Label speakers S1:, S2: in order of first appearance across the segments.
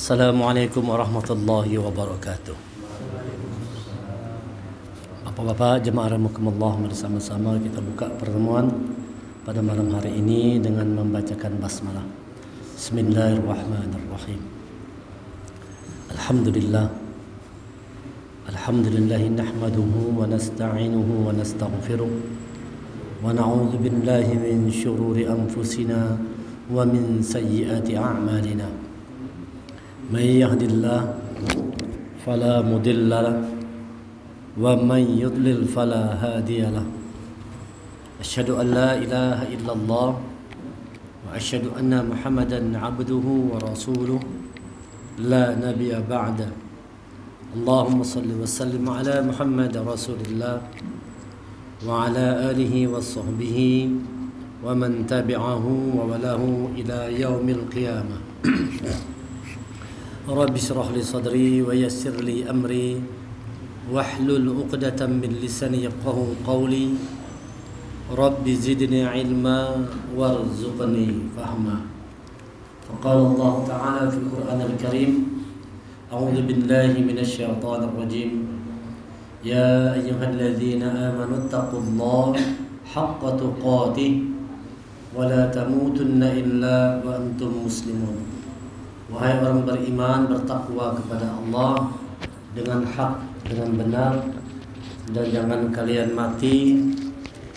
S1: Assalamualaikum warahmatullahi wabarakatuh. Bapak-bapak jemaah rahimakumullah, bersama-sama kita buka pertemuan pada malam hari ini dengan membacakan basmalah. Bismillahirrahmanirrahim. Alhamdulillah. Alhamdulillah nahmaduhu wa nasta'inuhu wa nastaghfiruh wa na'udzu billahi min syururi anfusina wa min sayyiati a'malina. من يهد الله فلا مضل له ومن يضلل فلا هادي له أشهد أن لا إله إلا الله وأشهد أن محمدا عبده ورسوله لا نبي بعده اللهم صل وسلم على محمد رسول الله وعلى آله وصحبه ومن تبعه وولاه إلى يوم القيامة رب اشرح لي صدري ويسر لي أمري واحلل عقدة من لساني يفقهوا قولي رب زدني علما وارزقني فهما فقال الله تعالى في القرآن الكريم أعوذ بالله من الشيطان الرجيم يا أيها الذين آمنوا اتقوا الله حق تقاته ولا تموتن إلا وأنتم مسلمون. Wahai orang beriman, bertakwa kepada Allah dengan hak, dengan benar, dan jangan kalian mati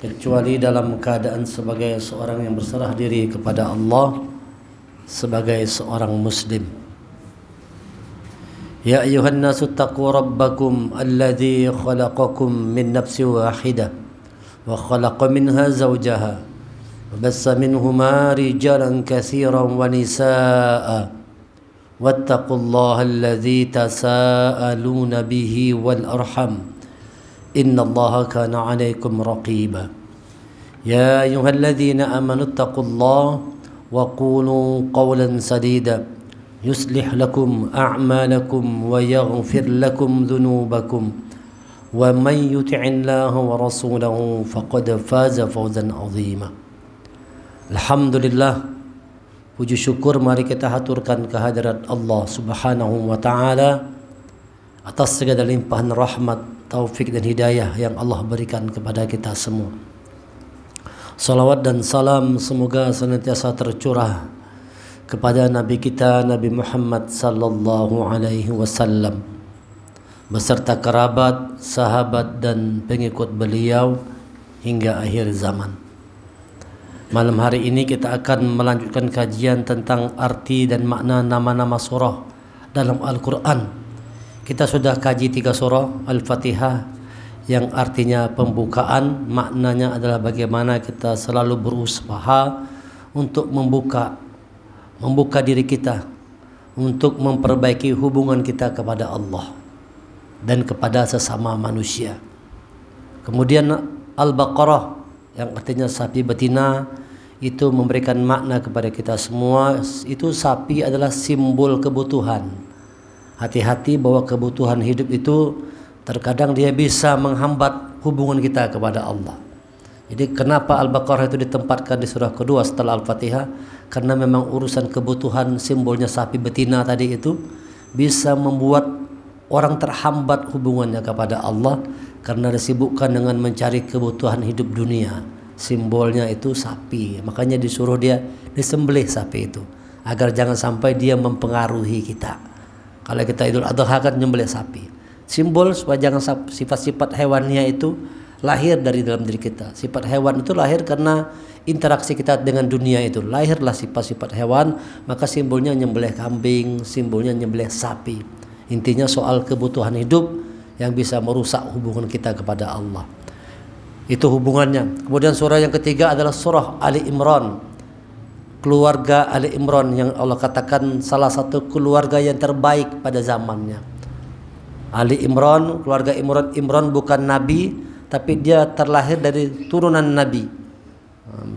S1: kecuali dalam keadaan sebagai seorang yang berserah diri kepada Allah, sebagai seorang muslim. Ya ayyuhan nasu taqu rabbakum alladzi khalaqakum min nafsin wahidah wa khalaqa minha zawjaha wa bassa minhuma rijalan katsiran wa nisaa'a واتقوا الله الذي تساءلون به والأرحم إن الله كان عليكم رقيبا يا أيها الذين آمنوا اتقوا الله وقولوا قولا سديدا يصلح لكم أعمالكم ويغفر لكم ذنوبكم ومن يطع الله ورسوله فقد فاز فوزا عظيما. الحمد لله. Puji syukur mari kita haturkan kehadirat Allah Subhanahu wa taala atas segala limpahan rahmat, taufik dan hidayah yang Allah berikan kepada kita semua. Salawat dan salam semoga senantiasa tercurah kepada Nabi kita Nabi Muhammad sallallahu alaihi wasallam beserta kerabat, sahabat dan pengikut beliau hingga akhir zaman. Malam hari ini kita akan melanjutkan kajian tentang arti dan makna nama-nama surah dalam Al-Quran. Kita sudah kaji 3 surah Al-Fatihah yang artinya pembukaan. Maknanya adalah bagaimana kita selalu berusaha untuk membuka diri kita, untuk memperbaiki hubungan kita kepada Allah dan kepada sesama manusia. Kemudian Al-Baqarah yang artinya sapi betina, itu memberikan makna kepada kita semua. Itu sapi adalah simbol kebutuhan. Hati-hati bahwa kebutuhan hidup itu terkadang dia bisa menghambat hubungan kita kepada Allah. Jadi kenapa Al-Baqarah itu ditempatkan di surah kedua setelah Al-Fatihah? Karena memang urusan kebutuhan, simbolnya sapi betina tadi itu bisa membuat orang terhambat hubungannya kepada Allah karena disibukkan dengan mencari kebutuhan hidup dunia. Simbolnya itu sapi, makanya disuruh dia disembelih sapi itu agar jangan sampai dia mempengaruhi kita. Kalau kita Idul Adha kan nyembelih sapi, simbol supaya jangan sifat-sifat hewannya itu lahir dari dalam diri kita. Sifat hewan itu lahir karena interaksi kita dengan dunia itu, lahirlah sifat-sifat hewan, maka simbolnya nyembelih kambing, simbolnya nyembelih sapi. Intinya soal kebutuhan hidup yang bisa merusak hubungan kita kepada Allah. Itu hubungannya. Kemudian surah yang ketiga adalah surah Ali Imran. Keluarga Ali Imran yang Allah katakan salah satu keluarga yang terbaik pada zamannya. Ali Imran, keluarga Imran bukan nabi, tapi dia terlahir dari turunan nabi.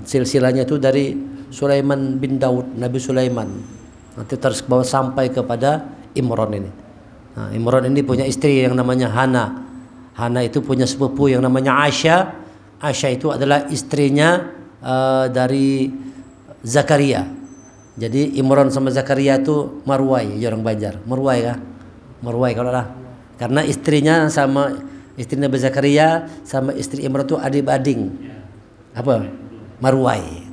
S1: Silsilahnya itu dari Sulaiman bin Daud, Nabi Sulaiman. Nanti terus bawa sampai kepada Imran ini. Nah, Imran ini punya istri yang namanya Hana. Hana itu punya sepupu yang namanya Aisyah. Aisyah itu adalah istrinya dari Zakaria. Jadi Imran sama Zakaria itu marwai, orang Banjar. Marwai kah? Marwai kalau lah. Karena istrinya sama istri Nabi Zakaria sama istri Imran itu adik-adik. Apa? Marwai.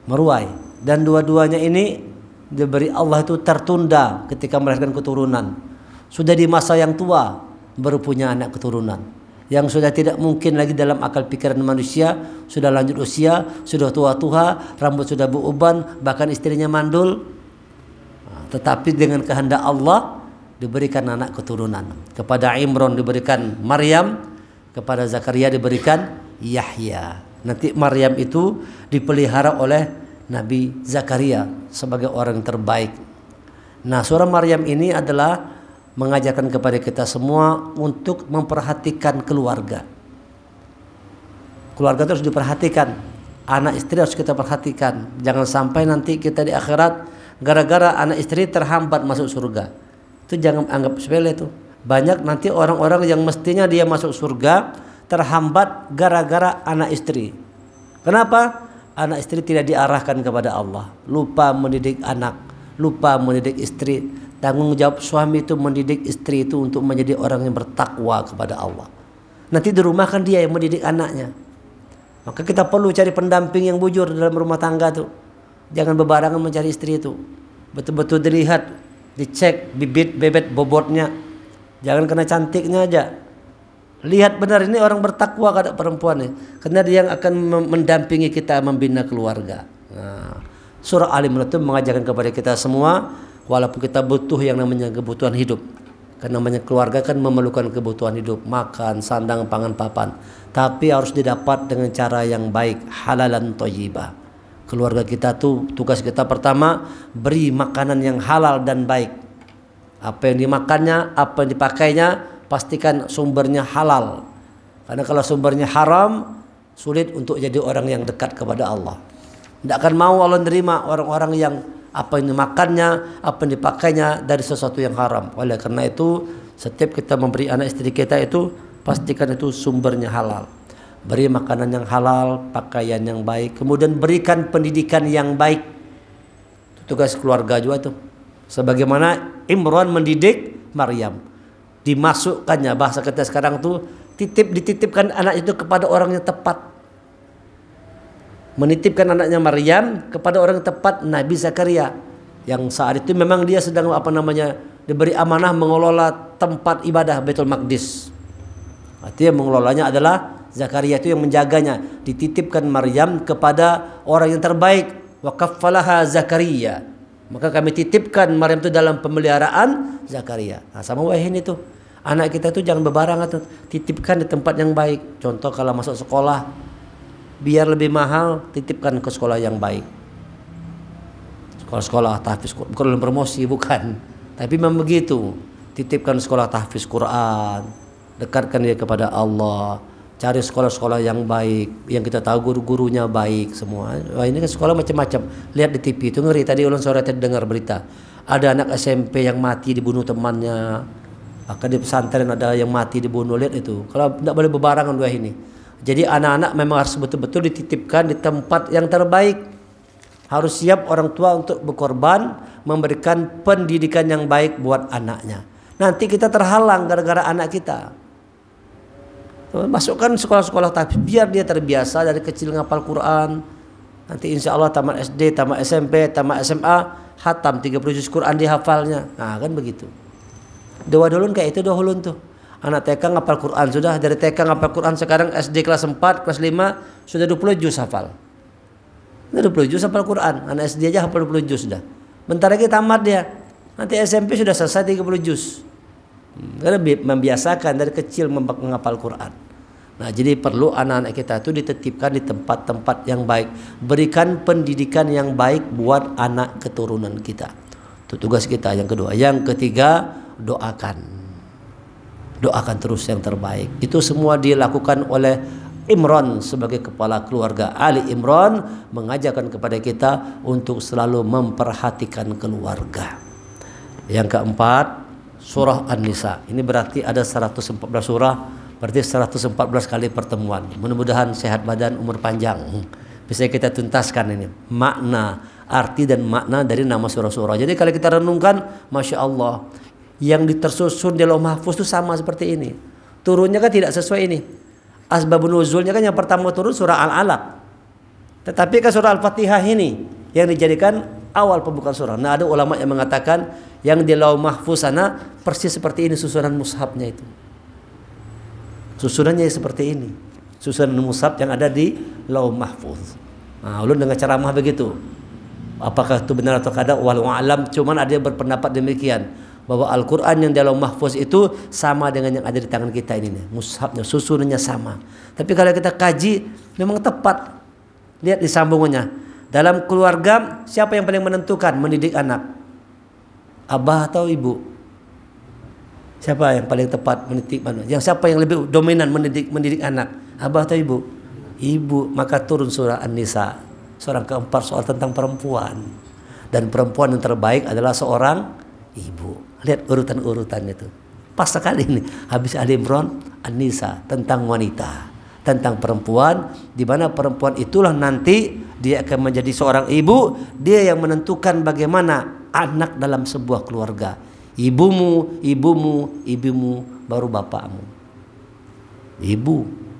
S1: Marwai. Dan dua-duanya ini diberi Allah itu tertunda ketika melahirkan keturunan. Sudah di masa yang tua baru punya anak keturunan. Yang sudah tidak mungkin lagi dalam akal pikiran manusia, sudah lanjut usia, sudah tua-tua, rambut sudah beruban, bahkan istrinya mandul. Tetapi dengan kehendak Allah diberikan anak keturunan. Kepada Imran diberikan Maryam, kepada Zakaria diberikan Yahya. Nanti Maryam itu dipelihara oleh Nabi Zakaria sebagai orang terbaik. Nah, surah Maryam ini adalah mengajarkan kepada kita semua untuk memperhatikan keluarga. Keluarga itu harus diperhatikan. Anak istri harus kita perhatikan. Jangan sampai nanti kita di akhirat gara-gara anak istri terhambat masuk surga. Itu jangan anggap sepele itu. Banyak nanti orang-orang yang mestinya dia masuk surga terhambat gara-gara anak istri. Kenapa? Anak istri tidak diarahkan kepada Allah. Lupa mendidik anak, lupa mendidik istri. Tanggung jawab suami itu mendidik istri itu untuk menjadi orang yang bertakwa kepada Allah. Nanti di rumah kan dia yang mendidik anaknya. Maka kita perlu cari pendamping yang bujur dalam rumah tangga tuh. Jangan bebarangan mencari istri itu. Betul-betul dilihat, dicek bibit bebet bobotnya. Jangan kena cantiknya aja. Lihat benar ini orang bertakwa kada perempuannya. Karena dia yang akan mendampingi kita membina keluarga. Nah, surah Al-Imran itu mengajarkan kepada kita semua. Walaupun kita butuh yang namanya kebutuhan hidup. Karena namanya keluarga kan memerlukan kebutuhan hidup. Makan, sandang, pangan, papan. Tapi harus didapat dengan cara yang baik. Halalan thayyibah. Keluarga kita tuh tugas kita pertama. Beri makanan yang halal dan baik. Apa yang dimakannya, apa yang dipakainya. Pastikan sumbernya halal. Karena kalau sumbernya haram. Sulit untuk jadi orang yang dekat kepada Allah. Tidak akan mau Allah menerima orang-orang yang apa yang dimakannya, apa yang dipakainya dari sesuatu yang haram. Oleh karena itu, setiap kita memberi anak istri kita itu, pastikan itu sumbernya halal. Beri makanan yang halal, pakaian yang baik, kemudian berikan pendidikan yang baik. Itu tugas keluarga juga tuh. Sebagaimana Imran mendidik Maryam. Dimasukkannya, bahasa kita sekarang tuh, dititipkan anak itu kepada orang yang tepat. Menitipkan anaknya Maryam kepada orang tepat Nabi Zakaria yang saat itu memang dia sedang diberi amanah mengelola tempat ibadah Baitul Maqdis. Artinya mengelolanya adalah Zakaria itu yang menjaganya. Dititipkan Maryam kepada orang yang terbaik. Wa kaffalaha Zakaria. Maka kami titipkan Maryam itu dalam pemeliharaan Zakaria. Nah, sama wahin itu. Anak kita itu jangan bebarangan, titipkan di tempat yang baik. Contoh kalau masuk sekolah biar lebih mahal, titipkan ke sekolah yang baik. Sekolah-sekolah tahfiz Quran, bukan promosi, bukan. Tapi memang begitu. Titipkan sekolah tahfiz Quran, dekatkan dia kepada Allah. Cari sekolah-sekolah yang baik, yang kita tahu guru-gurunya baik semua. Wah, ini kan sekolah macam-macam. Lihat di TV itu ngeri. Tadi ulun sore tadi dengar berita. Ada anak SMP yang mati dibunuh temannya. Bahkan di pesantren ada yang mati dibunuh. Lihat itu. Kalau tidak boleh bebarangan dua ini. Jadi anak-anak memang harus betul-betul dititipkan di tempat yang terbaik. Harus siap orang tua untuk berkorban, memberikan pendidikan yang baik buat anaknya. Nanti kita terhalang gara-gara anak kita. Masukkan sekolah-sekolah tahfiz biar dia terbiasa dari kecil ngapal Quran. Nanti insya Allah tamat SD, tamat SMP, tamat SMA, hatam 30 juz Quran dihafalnya. Nah kan begitu. Doa dulu kayak itu doa ulun tuh. Anak TK ngapal Quran sudah, dari TK ngapal Quran sekarang SD kelas 4, kelas 5 sudah 20 juz hafal. Sudah 20 juz hafal Quran. Anak SD aja hafal 20 juz sudah. Bentar lagi tamat dia. Nanti SMP sudah selesai 30 juz. Karena membiasakan dari kecil menghafal Quran. Nah, jadi perlu anak-anak kita itu dititipkan di tempat-tempat yang baik. Berikan pendidikan yang baik buat anak keturunan kita. Itu tugas kita yang kedua. Yang ketiga, doakan. Doakan terus yang terbaik. Itu semua dilakukan oleh Imran sebagai kepala keluarga. Ali Imran mengajarkan kepada kita untuk selalu memperhatikan keluarga. Yang keempat, surah An-Nisa. Ini berarti ada 114 surah, berarti 114 kali pertemuan. Mudah-mudahan sehat badan, umur panjang. bisa kita tuntaskan ini makna, arti dan makna dari nama surah-surah. Jadi kalau kita renungkan, Masya Allah, yang tersusun di Lauh Mahfuz itu sama seperti ini. Turunnya kan tidak sesuai ini. Asbabun nuzulnya kan yang pertama turun surah Al-Alaq. Tetapi kan surah Al-Fatihah ini yang dijadikan awal pembukaan surah. Nah, ada ulama yang mengatakan yang di Lauh Mahfuz sana persis seperti ini susunan mushafnya itu. Susunannya seperti ini. Susunan mushaf yang ada di Lauh Mahfuz. Nah, ulun dengan ceramah begitu. Apakah itu benar atau tidak? Wallahu a'lam. Cuman ada yang berpendapat demikian, bahwa Al-Quran yang di Lauh Mahfuz itu sama dengan yang ada di tangan kita ini nih. Mushafnya, susunannya sama. Tapi kalau kita kaji, memang tepat. Lihat di sambungannya. Dalam keluarga, siapa yang paling menentukan mendidik anak? Abah atau ibu? Siapa yang paling tepat mendidik anak? Yang siapa yang lebih dominan mendidik anak? Abah atau ibu? Ibu. Maka turun surah An-Nisa, surah keempat, soal tentang perempuan. Dan perempuan yang terbaik adalah seorang ibu. Lihat urutan-urutannya itu. Pas sekali ini. Habis Ali Imran, An-Nisa, tentang wanita, tentang perempuan, di mana perempuan itulah nanti dia akan menjadi seorang ibu. Dia yang menentukan bagaimana anak dalam sebuah keluarga. Ibumu, ibumu, baru bapakmu. Ibu,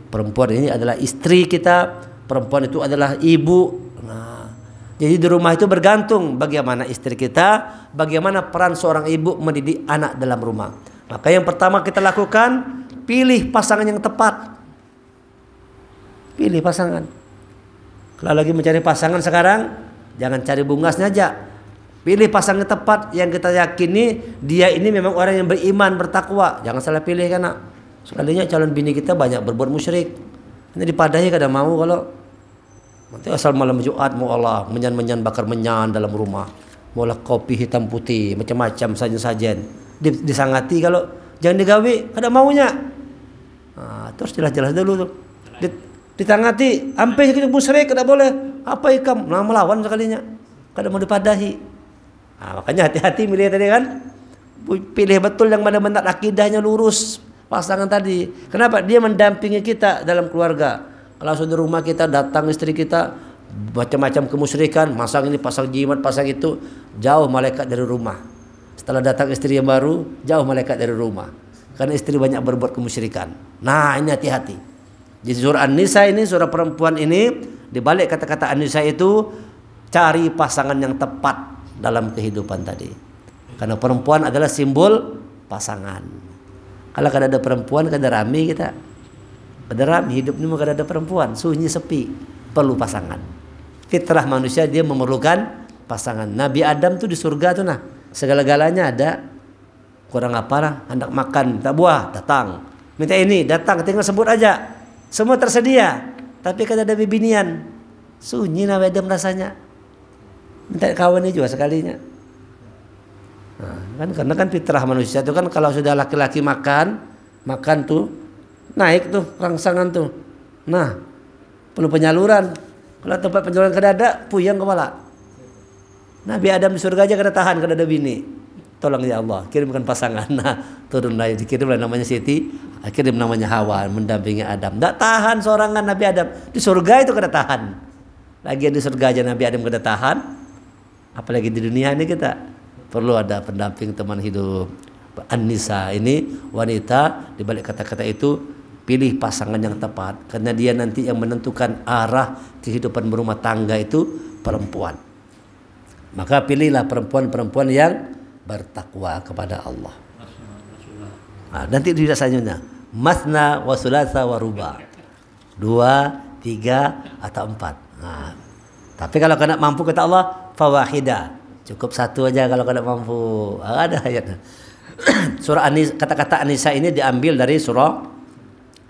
S1: perempuan ini adalah istri kita, perempuan itu adalah ibu. Nah, jadi di rumah itu bergantung bagaimana istri kita, bagaimana peran seorang ibu mendidik anak dalam rumah. Maka yang pertama kita lakukan, pilih pasangan yang tepat. Pilih pasangan. Kalau lagi mencari pasangan sekarang, jangan cari bungasnya aja. Pilih pasangan tepat yang kita yakini dia ini memang orang yang beriman, bertakwa. Jangan salah pilih karena sekalinya calon bini kita banyak berbuat musyrik. Ini dipadahi kada mau kalau nanti asal malam Jumat mau Allah menyan-menyan bakar menyan dalam rumah. Maulah kopi hitam putih, macam-macam sajen-sajen. Disangati kalau jangan digawe, kada maunya. Nah, terus jelas-jelas dulu tuh. Ditangati, sampai kita musyrik kada boleh. Apa ikam? Nah, melawan sekalinya. Kada mau dipadahi. Nah, makanya hati-hati milih tadi kan. Pilih betul yang benar-benar akidahnya lurus pasangan tadi. Kenapa? Dia mendampingi kita dalam keluarga. Kalau sudah rumah kita datang istri kita macam-macam kemusyrikan, pasang ini, pasang jimat, pasang itu, jauh malaikat dari rumah. Setelah datang istri yang baru, jauh malaikat dari rumah. Karena istri banyak berbuat kemusyrikan. Nah, ini hati-hati. Di surah An-Nisa ini, surah perempuan ini, di balik kata-kata An-Nisa itu, cari pasangan yang tepat dalam kehidupan tadi. Karena perempuan adalah simbol pasangan. Kalau kada ada perempuan, kada rame kita. Kada rame, hidup ini kada ada perempuan, sunyi sepi, perlu pasangan. Fitrah manusia dia memerlukan pasangan. Nabi Adam tuh di surga tuh nah, segala-galanya ada. Kurang apa lah, hendak makan, minta buah, datang. Minta ini, datang, tinggal sebut aja. Semua tersedia, tapi kada ada bibinian. Sunyi Nabi Adam rasanya. Minta kawannya juga sekalinya. Nah, kan karena kan fitrah manusia itu kan kalau sudah laki-laki makan tuh naik tuh rangsangan tuh. Nah, perlu penyaluran. Kalau tempat penyaluran kada ada, puyeng kepala. Nabi Adam di surga aja kada tahan, kada ada bini. Tolong ya Allah, kirimkan pasangan. Nah, turun lagi dikirimlah namanya Siti, kirim namanya Hawa mendampingi Adam. Tidak tahan sorangan Nabi Adam. Di surga itu kada tahan. Lagian di surga aja Nabi Adam kada tahan. Apalagi di dunia ini kita perlu ada pendamping teman hidup. An-Nisa ini wanita, di balik kata-kata itu pilih pasangan yang tepat karena dia nanti yang menentukan arah kehidupan berumah tangga itu perempuan. Maka pilihlah perempuan-perempuan yang bertakwa kepada Allah. Nah, nanti tidak selanjutnya masna wa sulasa wa ruba. 2, 3 atau 4. Nah, tapi kalau kena mampu kata Allah fawahida. Cukup satu aja kalau kena mampu. Ada ayatnya. Surah An-Nisa, kata-kata An-Nisa ini diambil dari surah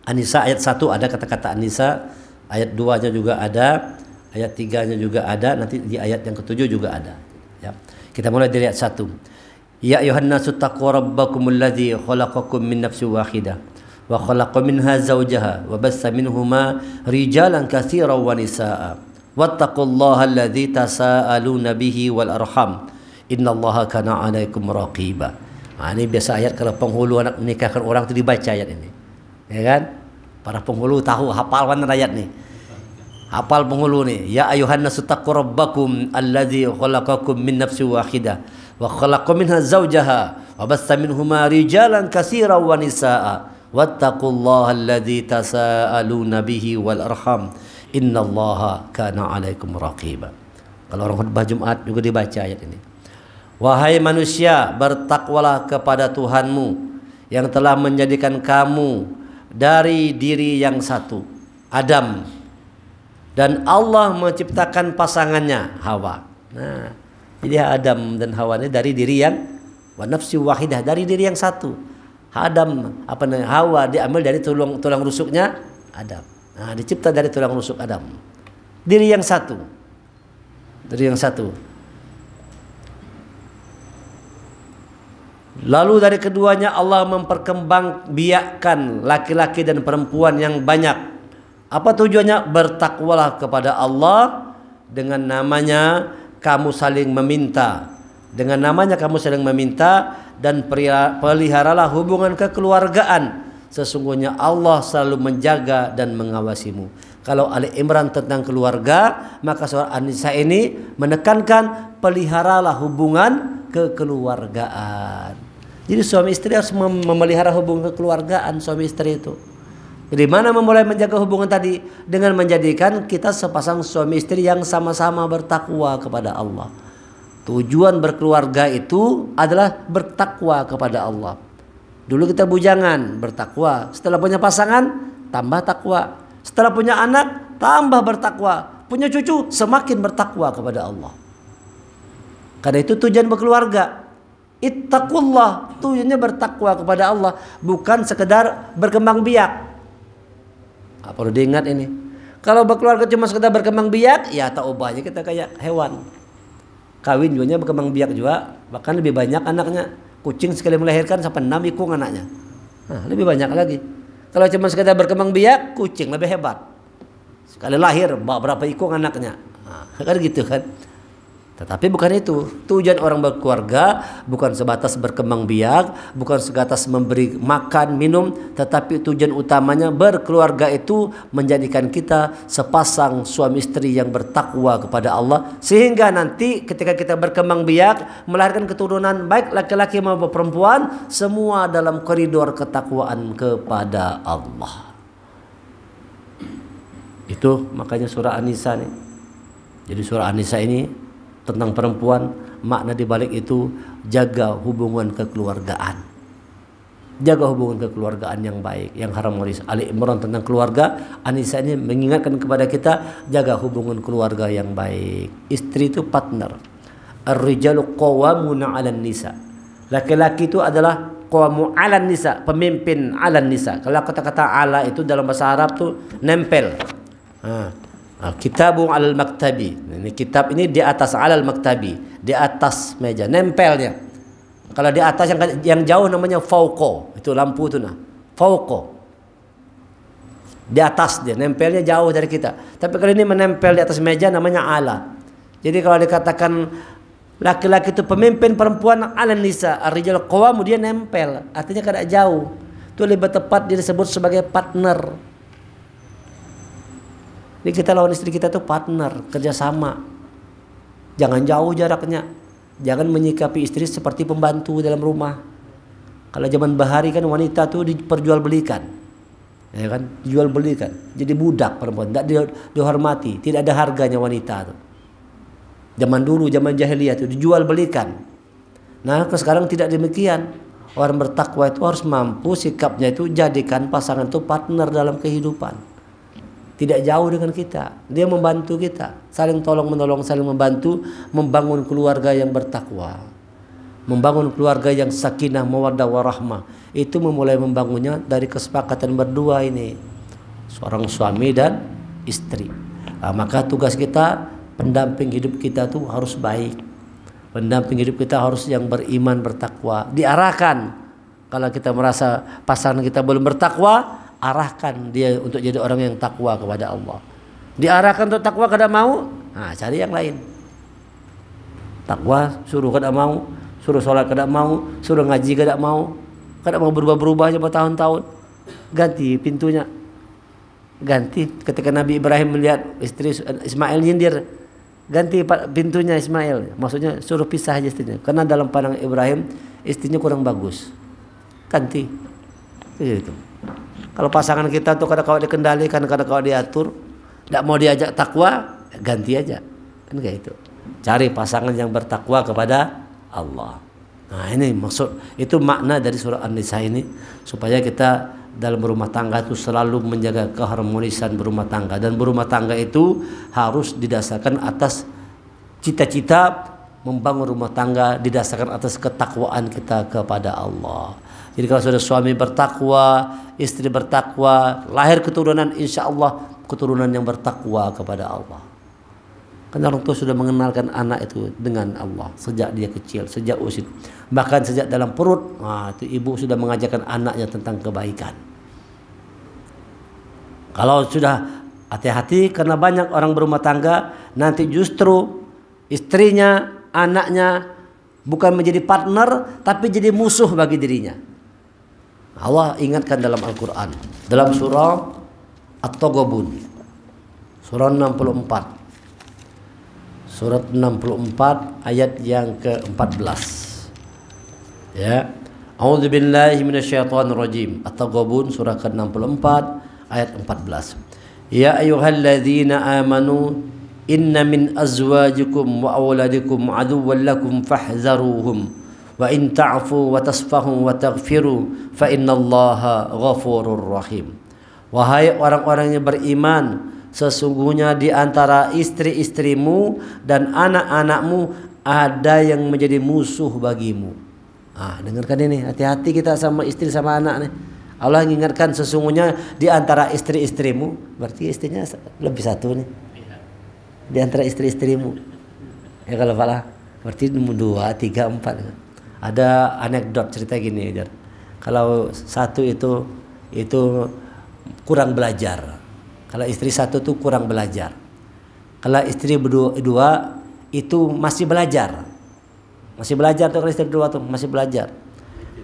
S1: An-Nisa ayat 1 ada kata-kata An-Nisa, ayat 2-nya juga ada, ayat 3-nya juga ada, nanti di ayat yang ke-7 juga ada. Ya. Kita mulai dari ayat 1. Ya ayuhan nasu taqu rabbakumul ladzi khalaqakum min nafsin wahidah wa khalaqa minha zawjaha wa bassa minhuma rijalan katsiran wa nisaa. Wattaqullaha alladzi tasaaluna bihi wal arham. Innallaha kana 'alaikum raqiba. Nah, ini biasa ayat kalau penghulu anak menikahkan orang itu dibaca ayat ini. Ya kan? Para penghulu tahu hafal mana ayat nih. Hafal penghulu nih. Ya ayuhan nasu taqu rabbakum alladzi khalaqakum min nafsin wahidah wa khalaqa minha zawjaha wa bassa minhuma rijalan katsiran wa nisaa wattaqullaha alladzi tasaaluna bihi wal arham innallaha kana 'alaikum raqiba. Kalau orang khutbah Jumat juga dibaca ayat ini. Wahai manusia, bertakwalah kepada Tuhanmu yang telah menjadikan kamu dari diri yang satu, Adam, dan Allah menciptakan pasangannya, Hawa. Nah, jadi Adam dan Hawa ini dari diri yang wa nafsi wahidah, dari diri yang satu. Adam Hawa diambil dari tulang rusuknya Adam. Nah, dicipta dari tulang rusuk Adam. Diri yang satu. Diri yang satu. Lalu dari keduanya Allah memperkembangbiakkan laki-laki dan perempuan yang banyak. Apa tujuannya? Bertakwalah kepada Allah, dengan namanya kamu saling meminta. Dengan namanya kamu saling meminta dan peliharalah hubungan kekeluargaan. Sesungguhnya Allah selalu menjaga dan mengawasimu. Kalau Ali Imran tentang keluarga, maka surah An-Nisa ini menekankan peliharalah hubungan kekeluargaan. Jadi suami istri harus memelihara hubungan kekeluargaan suami istri itu. Jadi mana memulai menjaga hubungan tadi? Dengan menjadikan kita sepasang suami istri yang sama-sama bertakwa kepada Allah. Tujuan berkeluarga itu adalah bertakwa kepada Allah. Dulu kita bujangan, bertakwa. Setelah punya pasangan, tambah takwa. Setelah punya anak, tambah bertakwa. Punya cucu, semakin bertakwa kepada Allah. Karena itu tujuan berkeluarga. Ittaqullah, tujuannya bertakwa kepada Allah, bukan sekedar berkembang biak. Perlu diingat ini. Kalau berkeluarga cuma sekedar berkembang biak, ya tak ubahnya kita kayak hewan. Kawin juga berkembang biak juga, bahkan lebih banyak anaknya. Kucing sekali melahirkan sampai 6 ikung anaknya. Nah, lebih banyak lagi. Kalau cuma sekedar berkembang biak, kucing lebih hebat. Sekali lahir berapa ikung anaknya. Nah, kan gitu kan. Tetapi bukan itu. Tujuan orang berkeluarga bukan sebatas berkembang biak, bukan sebatas memberi makan, minum, tetapi tujuan utamanya berkeluarga itu menjadikan kita sepasang suami istri yang bertakwa kepada Allah, sehingga nanti ketika kita berkembang biak, melahirkan keturunan baik laki-laki maupun perempuan, semua dalam koridor ketakwaan kepada Allah. Itu makanya surah An-Nisa nih. Jadi surah An-Nisa ini tentang perempuan, makna dibalik itu jaga hubungan kekeluargaan. Jaga hubungan kekeluargaan yang baik, yang harmonis. Ali Imran tentang keluarga, An-Nisa ini mengingatkan kepada kita jaga hubungan keluarga yang baik. Istri itu partner. Ar-rijalu qawwamuna 'alan nisa. Laki-laki itu adalah qawamu 'alan nisa, pemimpin 'alan nisa. Kalau kata-kata ala itu dalam bahasa Arab tuh nempel. Kitabun alal maktabi. Ini kitab ini di atas alal maktabi, di atas meja, nempelnya. Kalau di atas yang jauh namanya fauqo, itu lampu itu nah. Fauqo. Di atas dia, nempelnya jauh dari kita. Tapi kalau ini menempel di atas meja namanya ala. Jadi kalau dikatakan laki-laki itu pemimpin, perempuan ala nisa, ar-rijal qawwam, dia nempel, artinya kada jauh. Itu lebih tepat dia disebut sebagai partner. Jadi kita lawan istri kita tuh partner, kerjasama. Jangan jauh jaraknya. Jangan menyikapi istri seperti pembantu dalam rumah. Kalau zaman bahari kan wanita tuh diperjualbelikan, ya kan, dijual-belikan. Jadi budak perempuan, tidak dihormati, tidak ada harganya wanita tuh. Zaman dulu, zaman jahiliyah tuh dijual-belikan. Nah, sekarang tidak demikian. Orang bertakwa itu harus mampu sikapnya itu jadikan pasangan itu partner dalam kehidupan. Tidak jauh dengan kita, dia membantu kita, saling tolong menolong, saling membantu, membangun keluarga yang bertakwa, membangun keluarga yang sakinah, mawaddah warahmah. Itu memulai membangunnya dari kesepakatan berdua ini, seorang suami dan istri. Nah, maka tugas kita, pendamping hidup kita tuh harus baik, pendamping hidup kita harus yang beriman, bertakwa. Diarahkan kalau kita merasa pasangan kita belum bertakwa, arahkan dia untuk jadi orang yang takwa kepada Allah. Diarahkan untuk takwa kada mau, nah cari yang lain. Takwa suruh kada mau, suruh sholat kada mau, suruh ngaji kada mau berubah-berubah aja bertahun-tahun. Ganti pintunya. ganti. Ketika Nabi Ibrahim melihat istri Ismail nyindir, ganti pintunya Ismail. Maksudnya suruh pisah aja istrinya. Karena dalam pandangan Ibrahim istrinya kurang bagus. Ganti. Gitu. Kalau pasangan kita tuh kadang-kadang dikendalikan, kadang-kadang diatur, tidak mau diajak takwa, ganti aja. Kan kayak itu. Cari pasangan yang bertakwa kepada Allah. Nah, ini maksud, itu makna dari surah An-Nisa ini, supaya kita dalam berumah tangga itu selalu menjaga keharmonisan berumah tangga, dan berumah tangga itu harus didasarkan atas cita-cita membangun rumah tangga didasarkan atas ketakwaan kita kepada Allah. Jadi kalau sudah suami bertakwa, istri bertakwa, lahir keturunan, insya Allah keturunan yang bertakwa kepada Allah. Karena orang tua sudah mengenalkan anak itu dengan Allah sejak dia kecil, sejak usia, bahkan sejak dalam perut. Nah, itu ibu sudah mengajarkan anaknya tentang kebaikan. Kalau sudah, hati-hati, karena banyak orang berumah tangga nanti justru istrinya, anaknya bukan menjadi partner tapi jadi musuh bagi dirinya. Allah ingatkan dalam Al-Quran, dalam surah At-Taghabun, surah 64. Surat 64 ayat yang ke-14. Ya. A'udzubillahi minasyaitonirrajim. At-Taghabun surah ke-64 ayat 14. Ya ayyuhalladzina amanu inna min azwajikum wa auladikum aduwwan lakum fahzaruhum wa in ta'fu wa tasfahu wa taghfiru fa innallaha ghafurur rahim. Wahai orang-orang yang beriman, sesungguhnya di antara istri-istrimu dan anak-anakmu ada yang menjadi musuh bagimu. Dengarkan ini, hati-hati kita sama istri sama anak nih. Allah mengingatkan sesungguhnya di antara istri-istrimu, berarti istrinya lebih satu nih. Di antara istri-istrimu. Ya kalau salah, berarti 2, 3, 4. Ada anekdot cerita gini, kalau satu itu kurang belajar. Kalau istri satu tuh kurang belajar. Kalau istri dua itu masih belajar. Masih belajar tuh kalau istri dua tuh masih belajar.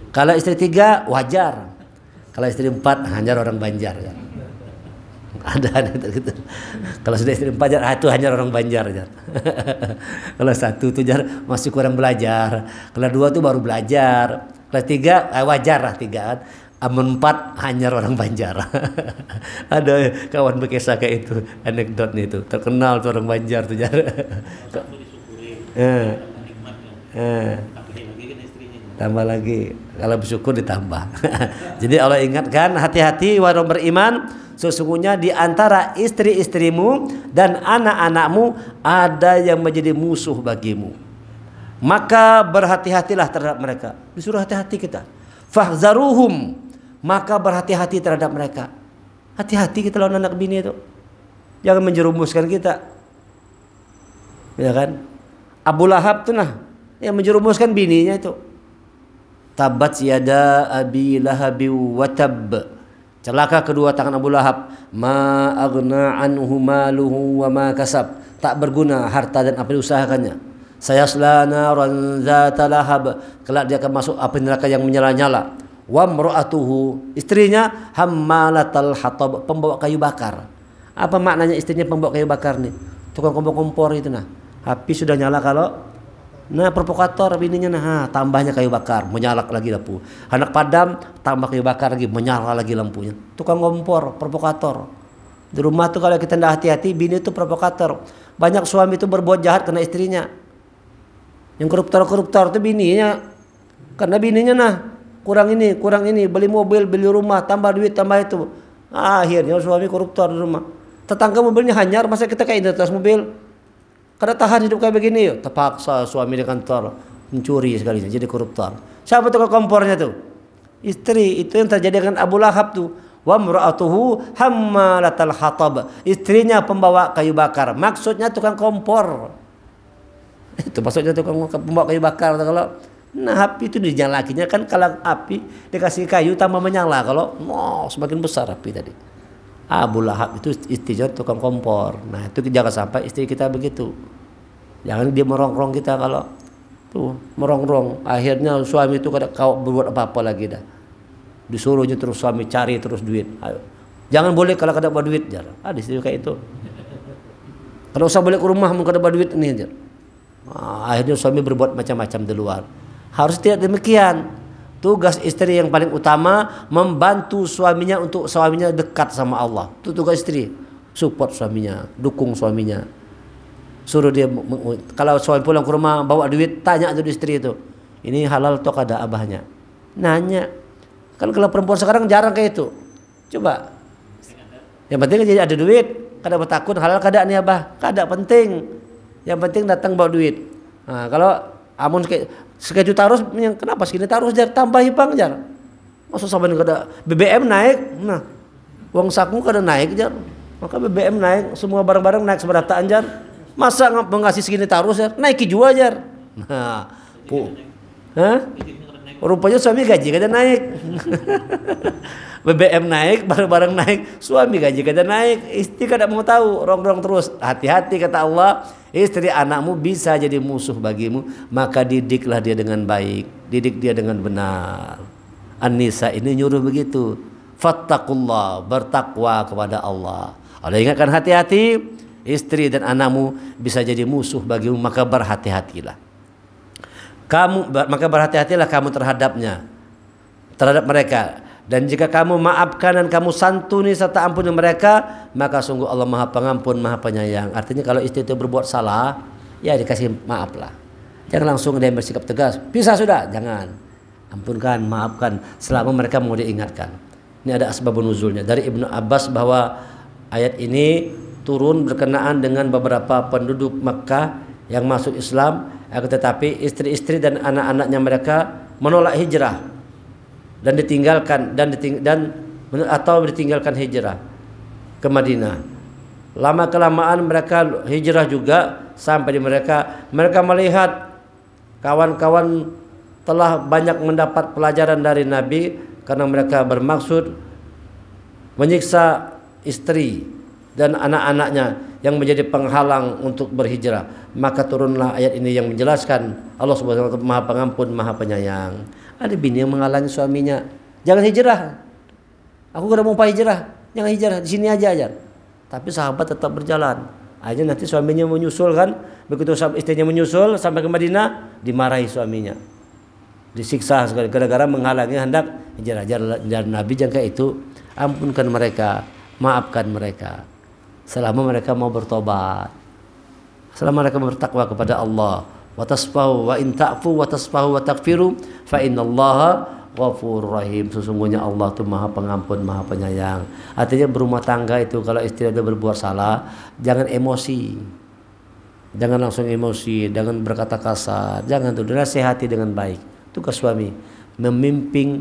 S1: Kalau istri 3 wajar. Kalau istri 4 hanya orang Banjar ya. Ada gitu. Kalau sudah istri 4 itu hanya orang Banjar ya. Kalau satu tuh masih kurang belajar. Kalau 2 tuh baru belajar. Kalau 3 wajar lah 3 kan. Amun 4 hanya orang Banjar. Ada kawan berkisah kayak itu, anekdot itu terkenal tuh orang Banjar tuh tambah lagi kalau bersyukur ditambah. Jadi Allah ingatkan, hati-hati wahai orang beriman, sesungguhnya di antara istri-istrimu dan anak-anakmu ada yang menjadi musuh bagimu, maka berhati-hatilah terhadap mereka. Disuruh hati-hati kita. Fahzaruhum, maka berhati-hati terhadap mereka. Hati-hati kita lawan anak bini itu, jangan menjerumuskan kita, ya kan? Abu Lahab tuh yang menjerumuskan bininya itu. Tabat yada abi lahabi wa tab, celaka kedua tangan Abu Lahab. Ma aghna anhu maluhu wa ma kasab, tak berguna harta dan apa yang diusahakannya. Sayasla naran zata lahab, kelak dia akan masuk api neraka yang menyala-nyala. Wa mra'atuhu, istrinya hammalatal hatab, pembawa kayu bakar. Apa maknanya istrinya pembawa kayu bakar nih? Tukang kompor itu api sudah nyala kalau provokator bininya tambahnya kayu bakar, menyala lagi lampu. Anak padam tambah kayu bakar lagi, menyala lagi lampunya. Tukang kompor, provokator. Di rumah tuh kalau kita tidak hati-hati, bini itu provokator. Banyak suami itu berbuat jahat karena istrinya. Yang koruptor itu bininya. Karena bininya kurang ini, beli mobil, beli rumah, tambah duit, tambah itu. Akhirnya suami koruptor di rumah. Tetangga mobilnya hanyar, masa kita kayak identitas mobil. Karena tahan hidup kayak begini, terpaksa suami di kantor mencuri sekalinya, jadi koruptor. Siapa tukang kompornya tuh? Istri. Itu yang terjadi dengan Abu Lahab tuh. Wa mra'atuhu hammalatal hatab, istrinya pembawa kayu bakar. Maksudnya tukang kompor. Itu maksudnya tukang pembawa kayu bakar. Kalau api itu dinyalakinya kan, kalau api dikasih kayu tambah menyala, kalau semakin besar api tadi. Abu Lahab itu istrinya tukang kompor. Nah itu jangan sampai istri kita begitu. Jangan dia merongrong kita, kalau tuh merongrong. Akhirnya suami itu kada kau berbuat apa-apa lagi dah. Disuruhnya terus suami cari terus duit. Ayo, Jangan boleh kalau kada bawa duit jar. Ada istilah kayak itu. Kalau usah boleh ke rumah mun kada bawa duit ini jar. Akhirnya suami berbuat macam-macam di luar. Harus tidak demikian. Tugas istri yang paling utama membantu suaminya untuk suaminya dekat sama Allah. Itu tugas istri. Support suaminya, dukung suaminya. Suruh dia, kalau suami pulang ke rumah bawa duit, tanya tuh istri itu. Ini halal atau kada abahnya? Nanya. Kan kalau perempuan sekarang jarang kayak itu. Coba. Yang penting jadi ada duit. Kada bertakun halal kada nih abah. Kada penting. Yang penting datang bawa duit. Nah, kalau amun sekeju tarus, kenapa segini tarus jar? Tambahi bang jar. Maksud saban kada BBM naik. Nah, uang saku kada naik jar. Maka BBM naik, semua barang-barang naik seberapa jar. Masa ngasih segini tarus jar? Naiki juga jar. Nah, rupanya suami gaji kada naik. BBM naik, barang-barang naik, suami gaji kada naik, istri kada mau tahu, rongrong terus. Hati-hati kata Allah, istri anakmu bisa jadi musuh bagimu, maka didiklah dia dengan baik, didik dia dengan benar. An-Nisa ini nyuruh begitu. Fattaqullah, bertakwa kepada Allah. Allah ingatkan hati-hati, istri dan anakmu bisa jadi musuh bagimu, maka berhati-hatilah. Maka berhati-hatilah kamu terhadap mereka. Dan jika kamu maafkan dan kamu santuni serta ampuni mereka, maka sungguh Allah Maha Pengampun, Maha Penyayang. Artinya kalau istri itu berbuat salah, ya dikasih maaf lah. Jangan langsung dia bersikap tegas. Pisah sudah, jangan. Ampunkan, maafkan selama mereka mau diingatkan. Ini ada asbabun nuzulnya dari Ibnu Abbas bahwa ayat ini turun berkenaan dengan beberapa penduduk Makkah yang masuk Islam, tetapi istri-istri dan anak-anaknya mereka menolak hijrah dan ditinggalkan atau ditinggalkan hijrah ke Madinah. Lama kelamaan mereka hijrah juga sampai di mereka melihat kawan-kawan telah banyak mendapat pelajaran dari Nabi karena mereka bermaksud menyiksa istri dan anak-anaknya yang menjadi penghalang untuk berhijrah. Maka turunlah ayat ini yang menjelaskan Allah Subhanahu wa taala Maha Pengampun, Maha Penyayang. Ada bini yang menghalangi suaminya, jangan hijrah. Aku kada mau hijrah, jangan hijrah, di sini aja. Tapi sahabat tetap berjalan. Aja nanti suaminya menyusul kan, begitu istrinya menyusul sampai ke Madinah, dimarahi suaminya, disiksa sekali gara-gara menghalangi hendak hijrah. Dan Nabi jangan kayak itu, ampunkan mereka, maafkan mereka selama mereka mau bertobat, selama mereka bertakwa kepada Allah. Wa tasfahu wa in ta'fu wa tasfahu wa taghfiru fa innallaha ghafurur rahim. Sesungguhnya Allah itu Maha Pengampun, Maha Penyayang. Artinya berumah tangga itu kalau istri ada berbuat salah, jangan emosi. Jangan langsung emosi, jangan berkata kasar, jangan tuh, dinasihati dengan baik. Tugas suami membimbing,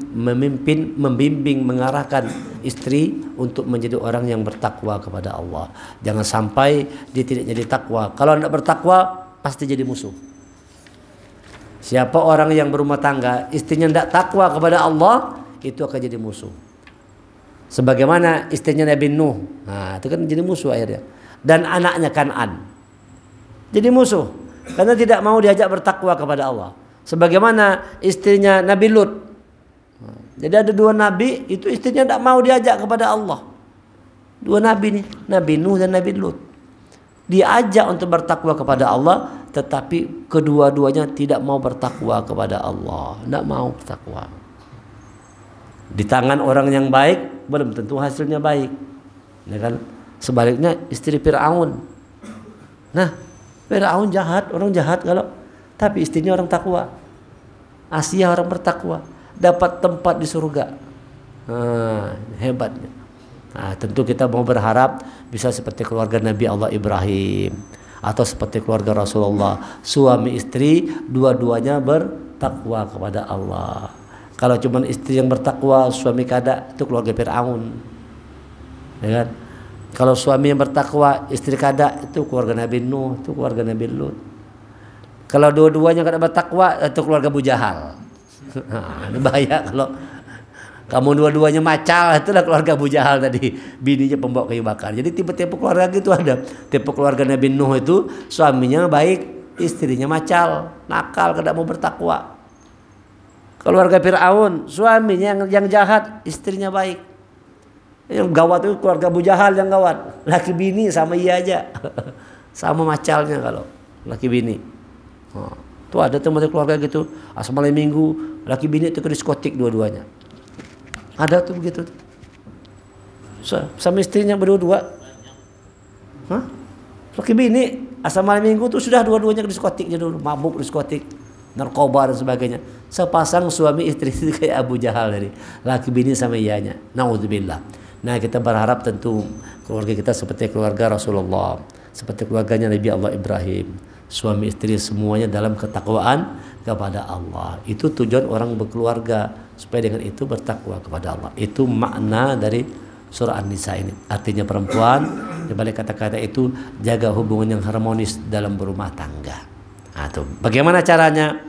S1: mengarahkan istri untuk menjadi orang yang bertakwa kepada Allah. Jangan sampai dia tidak jadi takwa. Kalau tidak bertakwa pasti jadi musuh. Siapa orang yang berumah tangga istrinya tidak takwa kepada Allah, itu akan jadi musuh. Sebagaimana istrinya Nabi Nuh, nah itu kan jadi musuh akhirnya. Dan anaknya Kan'an jadi musuh karena tidak mau diajak bertakwa kepada Allah. Sebagaimana istrinya Nabi Lut. Jadi ada dua nabi, itu istrinya tidak mau diajak kepada Allah. Dua nabi nih, Nabi Nuh dan Nabi Lut. Diajak untuk bertakwa kepada Allah, tetapi kedua-duanya tidak mau bertakwa kepada Allah. Tidak mau bertakwa. Di tangan orang yang baik, belum tentu hasilnya baik. Ya kan? Sebaliknya istri Fir'aun. Nah, Fir'aun jahat, orang jahat kalau, tapi istrinya orang takwa. Asia orang bertakwa, dapat tempat di surga. Hebatnya. Nah, tentu kita mau berharap bisa seperti keluarga Nabi Allah Ibrahim atau seperti keluarga Rasulullah, suami istri dua-duanya bertakwa kepada Allah. Kalau cuma istri yang bertakwa, suami kada, itu keluarga Fir'aun. Ya kan? Kalau suami yang bertakwa, istri kada, itu keluarga Nabi Nuh, itu keluarga Nabi Lut. Kalau dua-duanya kada bertakwa, itu keluarga Abu Jahal. Nah, ini bahaya kalau kamu dua-duanya macal, itulah keluarga Abu Jahal tadi, bininya pembawa kayu bakar. Jadi tipe-tipe keluarga gitu ada. Tipe keluarga Nabi Nuh itu suaminya baik, istrinya macal, nakal, kada mau bertakwa. Keluarga Fir'aun, suaminya yang jahat, istrinya baik. Yang gawat itu keluarga Abu Jahal yang gawat. Laki bini sama iya aja. Sama macalnya kalau laki bini. Oh, tuh ada teman keluarga gitu. Malam minggu laki bini itu ke diskotik dua-duanya. Ada tuh begitu. Sama istrinya berdua. Hah? Laki bini malam minggu tuh sudah dua-duanya ke diskotiknya dulu, mabuk diskotik, narkoba dan sebagainya. Sepasang suami istri itu kayak Abu Jahal dari laki bini sama iyanya. Naudzubillah. Nah, kita berharap tentu keluarga kita seperti keluarga Rasulullah, seperti keluarganya Nabi Allah Ibrahim, suami istri semuanya dalam ketakwaan kepada Allah. Itu tujuan orang berkeluarga, supaya dengan itu bertakwa kepada Allah. Itu makna dari surah An-Nisa ini. Artinya perempuan, di balik kata-kata itu, jaga hubungan yang harmonis dalam berumah tangga. Nah, tuh. Bagaimana caranya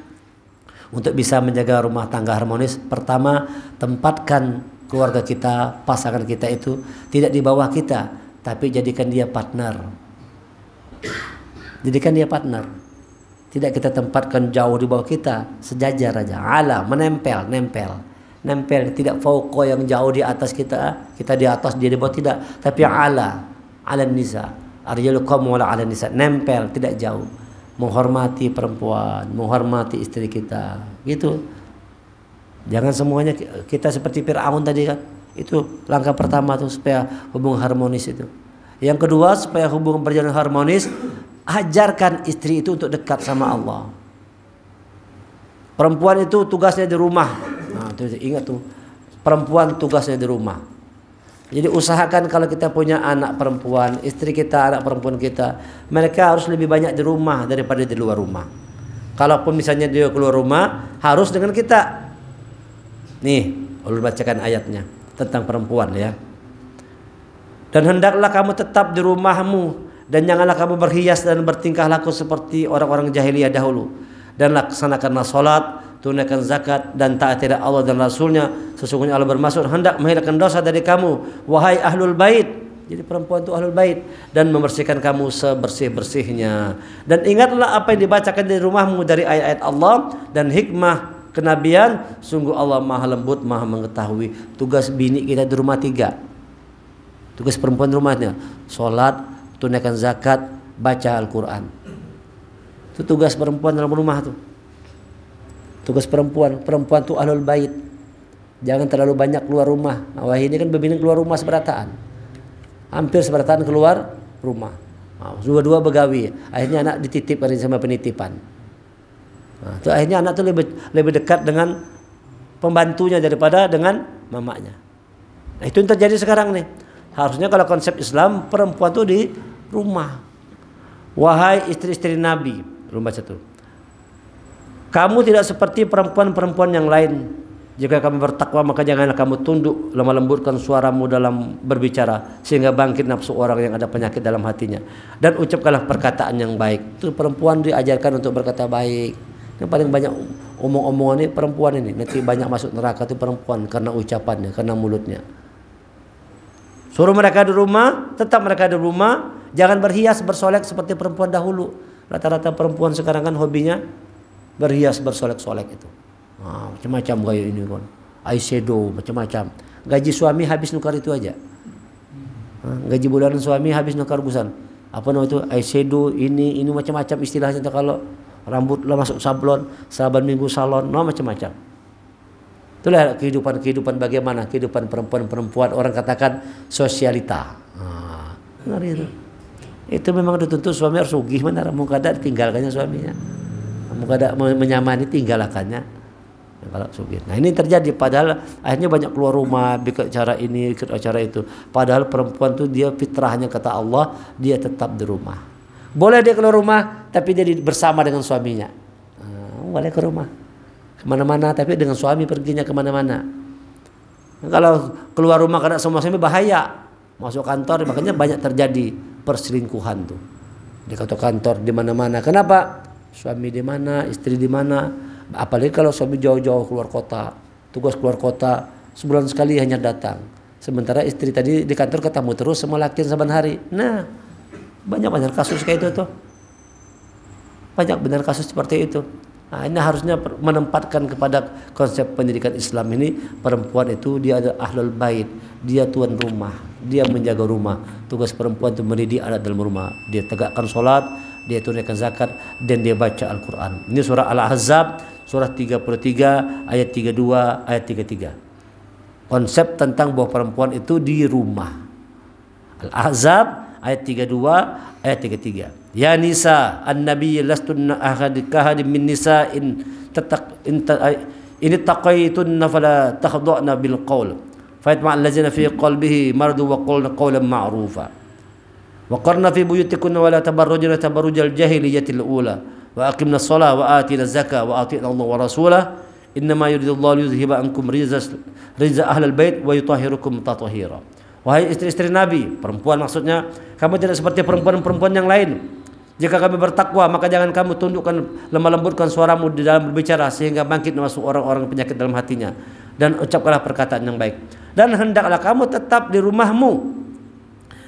S1: untuk bisa menjaga rumah tangga harmonis? Pertama, tempatkan keluarga kita, pasangan kita itu tidak di bawah kita, tapi jadikan dia partner. Jadikan dia partner. Tidak kita tempatkan jauh di bawah kita, sejajar aja. Ala, menempel, nempel, tidak fauqa yang jauh di atas kita di atas, dia di bawah, tidak, tapi ala nisa, arjalukum wala ala nisa, nempel, tidak jauh, menghormati perempuan, menghormati istri kita, gitu. Jangan semuanya kita seperti Fir'aun tadi kan. Itu langkah pertama tuh supaya hubungan harmonis itu. Yang kedua, supaya hubungan berjalan harmonis, ajarkan istri itu untuk dekat sama Allah. Perempuan itu tugasnya di rumah. Nah, tuh, ingat tuh, perempuan tugasnya di rumah. Jadi usahakan kalau kita punya anak perempuan, istri kita, anak perempuan kita, mereka harus lebih banyak di rumah daripada di luar rumah. Kalaupun misalnya dia keluar rumah, harus dengan kita. Nih, ulun bacakan ayatnya tentang perempuan ya. Dan hendaklah kamu tetap di rumahmu, dan janganlah kamu berhias dan bertingkah laku seperti orang-orang jahiliyah dahulu. Dan laksanakanlah salat, tunaikan zakat, dan taatilah Allah dan Rasulnya. Sesungguhnya Allah bermaksud hendak menghilangkan dosa dari kamu, wahai ahlul bait. Jadi perempuan itu ahlul bait, dan membersihkan kamu sebersih-bersihnya. Dan ingatlah apa yang dibacakan di rumahmu dari ayat-ayat Allah dan hikmah kenabian. Sungguh Allah maha lembut, maha mengetahui. Tugas bini kita di rumah 3. Tugas perempuan di rumahnya, sholat, tunaikan zakat, baca Al-Quran. Itu tugas perempuan dalam rumah tuh. Tugas perempuan tuh ahlul bait. Jangan terlalu banyak keluar rumah. Wah, ini kan berbina keluar rumah seberataan. Hampir seberataan keluar rumah. Nah, dua-dua begawi. Akhirnya anak dititip sama penitipan. Nah, itu akhirnya anak tuh lebih dekat dengan pembantunya daripada dengan mamanya. Nah, itu yang terjadi sekarang nih. Harusnya kalau konsep Islam, perempuan tuh di rumah. Wahai istri-istri Nabi, rumah satu. Kamu tidak seperti perempuan-perempuan yang lain. Jika kamu bertakwa, maka janganlah kamu tunduk, lemah lembutkan suaramu dalam berbicara, sehingga bangkit nafsu orang yang ada penyakit dalam hatinya. Dan ucapkanlah perkataan yang baik. Itu perempuan diajarkan untuk berkata baik. Yang paling banyak omong-omongan ini perempuan ini. Nanti banyak masuk neraka itu perempuan karena ucapannya, karena mulutnya. Suruh mereka di rumah, tetap mereka di rumah. Jangan berhias bersolek seperti perempuan dahulu. Rata-rata perempuan sekarang kan hobinya berhias bersolek-solek itu. Nah, macam-macam gaya ini kan. Eyeshadow macam-macam. Gaji suami habis nukar itu aja. Gaji bulanan suami habis nukar busan. Apa namanya itu? Eyeshadow ini macam-macam istilahnya. Kalau rambut lah masuk sablon, saban minggu salon, macam-macam. Itulah kehidupan bagaimana kehidupan perempuan-perempuan, orang katakan sosialita. Benar itu. Itu memang dituntut suami harus sugih, mana mau kada tinggalkannya suaminya. Mau kada menyamani tinggalkannya. Kalau sugih. Nah, ini terjadi padahal akhirnya banyak keluar rumah, bikin acara ini, ikut acara itu. Padahal perempuan tuh dia fitrahnya kata Allah, dia tetap di rumah. Boleh dia keluar rumah tapi dia bersama dengan suaminya. Boleh ke rumah. Kemana-mana, tapi dengan suami perginya kemana-mana. Kalau keluar rumah karena sama suami bahaya. Masuk kantor, makanya banyak terjadi perselingkuhan tuh. Di kantor di mana-mana. Kenapa? Suami di mana, istri di mana. Apalagi kalau suami jauh-jauh keluar kota, tugas keluar kota, sebulan sekali hanya datang. Sementara istri tadi di kantor ketemu terus sama laki saban hari. Nah, banyak kasus kayak itu tuh. Banyak benar kasus seperti itu. Nah, ini harusnya menempatkan kepada konsep pendidikan Islam ini, perempuan itu dia ada ahlul bait, dia tuan rumah, dia menjaga rumah. Tugas perempuan itu mendidik anak dalam rumah. Dia tegakkan sholat, dia tunaikan zakat, dan dia baca Al-Quran. Ini surah Al-Ahzab, surah 33, ayat 32, ayat 33. Konsep tentang bahwa perempuan itu di rumah. Al-Ahzab, ayat 32, ayat 33. Ya nisa an-nabi lastunna ahadikahadim min nisa'in ini taqaytunna fala takhda'na bil qawl fayatma'a allazina fi qalbihi maradu wa qulna qawlan ma'rufa wa qarna fi buyutikunna wa la tabarrujna tabarrujal jahiliyatil ula wa aqimna shalah wa atina zakah wa atina Allah wa rasulah innama yuridullahu liyuzhiba ankum rijza ahlal bait wa yutahhirukum tatahira. Wahai istri-istri Nabi, perempuan maksudnya, kamu tidak seperti perempuan-perempuan yang lain. Jika kami bertakwa, maka jangan kamu tundukkan, lemah lembutkan suaramu di dalam berbicara sehingga bangkit masuk orang-orang penyakit dalam hatinya, dan ucapkanlah perkataan yang baik. Dan hendaklah kamu tetap di rumahmu,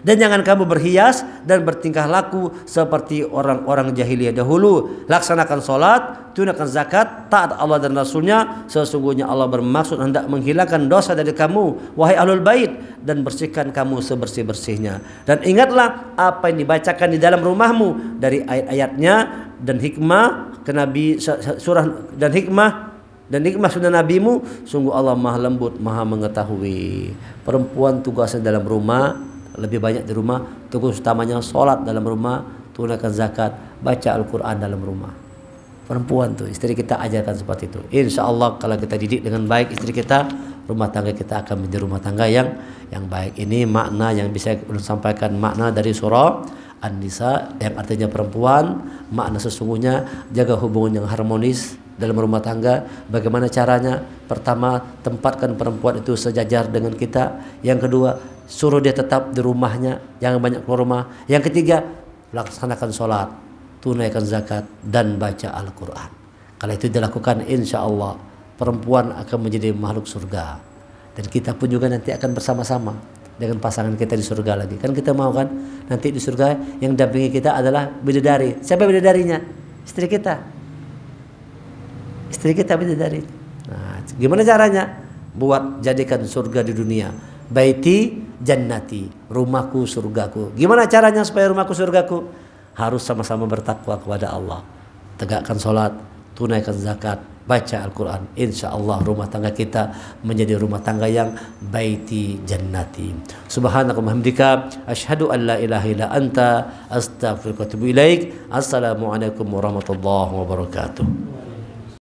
S1: dan jangan kamu berhias dan bertingkah laku seperti orang-orang jahiliyah dahulu. Laksanakan sholat, tunaikan zakat, taat Allah dan Rasulnya. Sesungguhnya Allah bermaksud hendak menghilangkan dosa dari kamu, wahai ahlul bait, dan bersihkan kamu sebersih-bersihnya. Dan ingatlah apa yang dibacakan di dalam rumahmu dari ayat-ayatnya dan hikmah ke Nabi surah dan hikmah sunnah nabimu. Sungguh Allah maha lembut, maha mengetahui. Perempuan tugasnya dalam rumah lebih banyak di rumah. Tugas utamanya sholat dalam rumah, tunaikan zakat, baca Al-Quran dalam rumah. Perempuan tuh, istri kita ajarkan seperti itu. Insya Allah kalau kita didik dengan baik istri kita, rumah tangga kita akan menjadi rumah tangga yang baik. Ini makna yang bisa sampaikan, makna dari surah An-Nisa yang artinya perempuan. Makna sesungguhnya jaga hubungan yang harmonis dalam rumah tangga. Bagaimana caranya? Pertama, tempatkan perempuan itu sejajar dengan kita. Yang kedua, suruh dia tetap di rumahnya, jangan banyak keluar rumah. Yang ketiga, laksanakan sholat, tunaikan zakat, dan baca Al-Quran. Kalau itu dilakukan, insya Allah perempuan akan menjadi makhluk surga. Dan kita pun juga nanti akan bersama-sama dengan pasangan kita di surga lagi. Kan kita mau kan nanti di surga yang dampingi kita adalah bidadari. Siapa bidadarinya? Istri kita. Istri kita bidadari. Nah, gimana caranya? Buat jadikan surga di dunia. Baiti jannati, rumahku surgaku. Gimana caranya supaya rumahku surgaku? Harus sama-sama bertakwa kepada Allah, tegakkan sholat, tunaikan zakat, baca Al-Quran. Insya Allah rumah tangga kita menjadi rumah tangga yang baiti jannati. Subhanakallahumma hamdika asyhadu an la ilaha illa anta astaghfiruka wa atubu ilaik. Assalamualaikum warahmatullahi wabarakatuh.